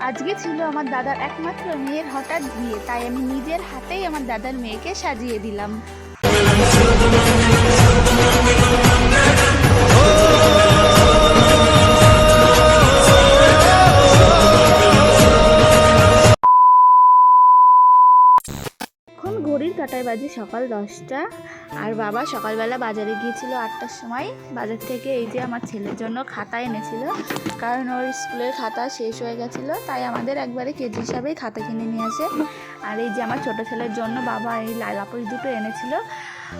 আজকে ছিল আমার দাদার একমাত্র মেয়ের হঠাৎ বিয়ে, তাই আমি নিজের হাতেই আমার দাদার মেয়েকে সাজিয়ে দিলাম। এখন ঘড়ির কাঁটায় বাজে সকাল 10টা। আর বাবা সকালবেলা বাজারে গিয়েছিল 8টার সময়। বাজার থেকে এই যে আমার ছেলের জন্য খাতা এনেছিল, কারণ ওর স্কুলের খাতা শেষ হয়ে গেছিলো, তাই আমাদের একবারে কেজি হিসাবেই খাতা কিনে নিয়ে আসে। আর এই যে আমার ছোটো ছেলের জন্য বাবা এই লাল আপেল দুটো এনেছিল।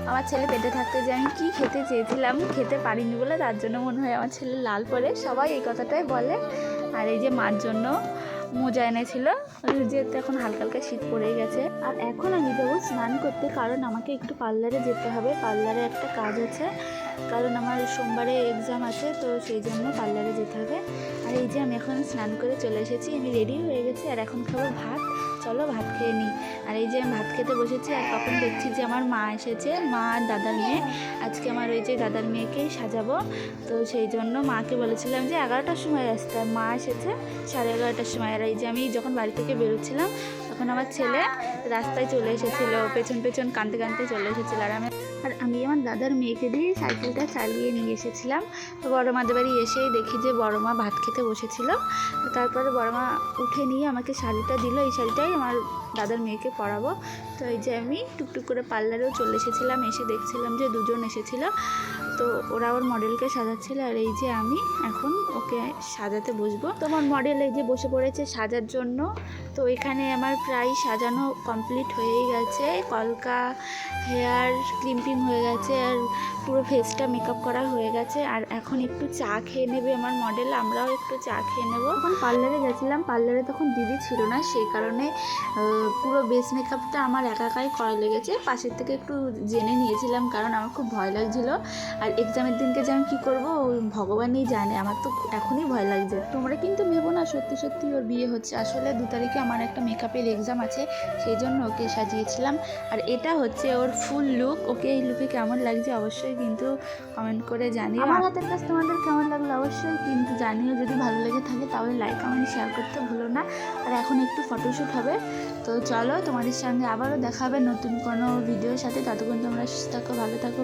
আমার ছেলে পেটে থাকতে যে আমি কী খেতে চেয়েছিলাম, খেতে পারিনি বলে তার জন্য মনে হয় আমার ছেলে লাল পড়ে, সবাই এই কথাটাই বলে। আর এই যে মার জন্য মোজা এনেছিল, যেহেতু এখন হালকা হালকা শীত পড়েই গেছে। আর এখন আমি যাবো স্নান করতে, কারণ আমাকে একটু পার্লারে যেতে হবে। পার্লারে একটা কাজ আছে, কারণ আমার সোমবারে এক্সাম আছে, তো সেই জন্য পার্লারে যেতে হবে। আর এই যে আমি এখন স্নান করে চলে এসেছি, আমি রেডি হয়ে গেছি। আর এখন খাবো ভাত, চলো ভাত খেয়ে নিই। আর এই যে আমি ভাত খেতে বসেছি, আর তখন দেখছি যে আমার মা এসেছে, মা আর দাদার মেয়ে। আজকে আমার ওই যে দাদার মেয়েকেই সাজাবো, তো সেই জন্য মাকে বলেছিলাম যে 11টার সময় আসতে। মা এসেছে 11:30টার সময়। আর এই যে আমি যখন বাড়ি থেকে বেরোচ্ছিলাম, তখন আমার ছেলে রাস্তায় চলে এসেছিলো, পেছন পেছন কাঁদতে কাঁদতে চলে এসেছিলো। আর আমি আমার দাদার মেয়েকে দিয়ে সাইকেলটা চালিয়ে নিয়ে এসেছিলাম। তো বড় মাদের বাড়ি এসেই দেখি যে বড় মা ভাত খেতে বসেছিল। তারপরে বড় মা উঠে নিয়ে আমাকে শাড়িটা দিল, এই শাড়িটাই আমার দাদার মেয়েকে পরাবো। তো এই যে আমি টুকটুক করে পার্লারেও চলে এসেছিলাম, এসে দেখছিলাম যে দুজন এসেছিলো, তো ওরা ওর মডেলকে সাজাচ্ছিল। আর এই যে আমি এখন ওকে সাজাতে বসবো। তোমার মডেল এই যে বসে পড়েছে সাজার জন্য। তো এখানে আমার প্রায় সাজানো কমপ্লিট হয়েই গেছে, কলকা হেয়ার ক্রিম্পিং হয়ে গেছে, আর পুরো ফেসটা মেকআপ করা হয়ে গেছে। আর এখন একটু চা খেয়ে নেবে আমার মডেল, আমরাও একটু চা খেয়ে নেবো। তখন পার্লারে গেছিলাম, পার্লারে তখন দিদি ছিল না, সেই কারণে পুরো বেস মেকআপটা আমার একাই করা লেগেছে। পাশের থেকে একটু জেনে নিয়েছিলাম, কারণ আমার খুব ভয় লাগছিলো। আর এক্সামের দিনকে যে আমি কী করবো ভগবানই জানে, আমার তো এখনই ভয় লাগছে। তোমরা কিন্তু ভেবো না সত্যি সত্যি ওর বিয়ে হচ্ছে। আসলে 2 তারিখে আমার একটা মেকআপের এক্সাম আছে, সেই জন্য ওকে সাজিয়েছিলাম। আর এটা হচ্ছে ওর ফুল লুক। ওকে এই লুকে কেমন লাগছে অবশ্যই কিন্তু কমেন্ট করে জানিও। আমার হাতের কাছে তোমাদের কেমন লাগলো অবশ্যই কিন্তু জানিও। যদি ভালো লেগে থাকে তাহলে লাইক কমেন্ট শেয়ার করতে ভুলো না। আর এখন একটু ফটোশ্যুট হবে, তো চলো তোমাদের সঙ্গে আবারও দেখা হবে নতুন কোনো ভিডিওর সাথে। ততক্ষণ তোমরা সুস্থ থাকো, ভালো থাকো।